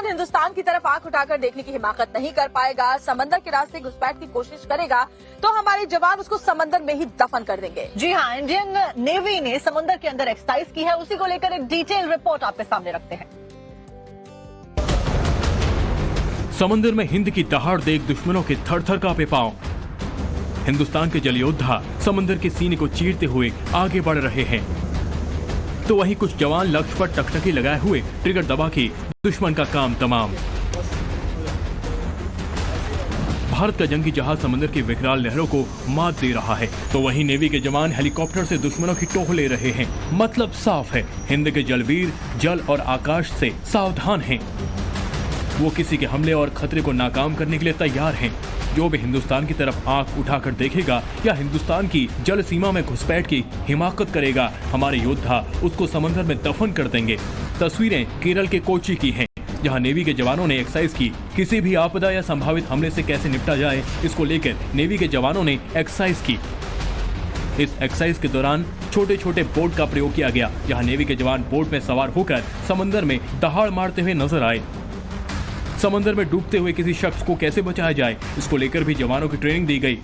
हिंदुस्तान की तरफ आंख उठाकर देखने की हिमाकत नहीं कर पाएगा, समंदर के रास्ते घुसपैठ की कोशिश करेगा, तो हमारे जवान उसको समंदर में ही दफन कर देंगे। जी हाँ, इंडियन नेवी ने समंदर के अंदर एक्सरसाइज की है, उसी को लेकर एक डिटेल रिपोर्ट आपके सामने रखते हैं। समंदर में हिंद की दहाड़ देख दुश्मनों के थर थर कांपे पांव। हिंदुस्तान के जल योद्धा समंदर के सीने को चीरते हुए आगे बढ़ रहे हैं, तो वहीं कुछ जवान लक्ष्य पर टकटकी लगाए हुए ट्रिगर दबा के दुश्मन का काम तमाम। भारत का जंगी जहाज समंदर की विकराल लहरों को मात दे रहा है, तो वहीं नेवी के जवान हेलीकॉप्टर से दुश्मनों की टोह ले रहे हैं। मतलब साफ है, हिंद के जलवीर जल और आकाश से सावधान हैं। वो किसी के हमले और खतरे को नाकाम करने के लिए तैयार हैं। जो भी हिंदुस्तान की तरफ आंख उठाकर देखेगा या हिंदुस्तान की जल सीमा में घुसपैठ की हिमाकत करेगा, हमारे योद्धा उसको समंदर में दफन कर देंगे। तस्वीरें केरल के कोच्चि की हैं, जहां नेवी के जवानों ने एक्सरसाइज की। किसी भी आपदा या संभावित हमले से कैसे निपटा जाए, इसको लेकर नेवी के जवानों ने एक्सरसाइज की। इस एक्सरसाइज के दौरान छोटे छोटे बोट का प्रयोग किया गया, जहां नेवी के जवान बोट में सवार होकर समंदर में दहाड़ मारते हुए नजर आए। समंदर में डूबते हुए किसी शख्स को कैसे बचाया जाए, इसको लेकर भी जवानों की ट्रेनिंग दी गई।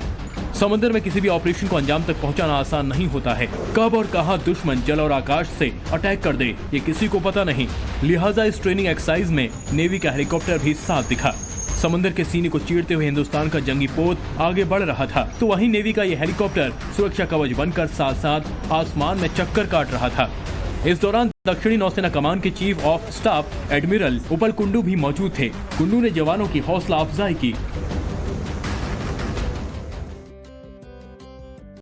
समंदर में किसी भी ऑपरेशन को अंजाम तक पहुंचाना आसान नहीं होता है। कब और कहां दुश्मन जल और आकाश से अटैक कर दे, ये किसी को पता नहीं। लिहाजा इस ट्रेनिंग एक्सरसाइज में नेवी का हेलीकॉप्टर भी साथ दिखा। समंदर के सीने को चीरते हुए हिंदुस्तान का जंगी पोत आगे बढ़ रहा था, तो वहीं नेवी का ये हेलीकॉप्टर सुरक्षा कवच बनकर साथ साथ आसमान में चक्कर काट रहा था। इस दौरान दक्षिणी नौसेना कमान के चीफ ऑफ स्टाफ एडमिरल उपल कुंडू भी मौजूद थे। कुंडू ने जवानों की हौसला अफजाई की।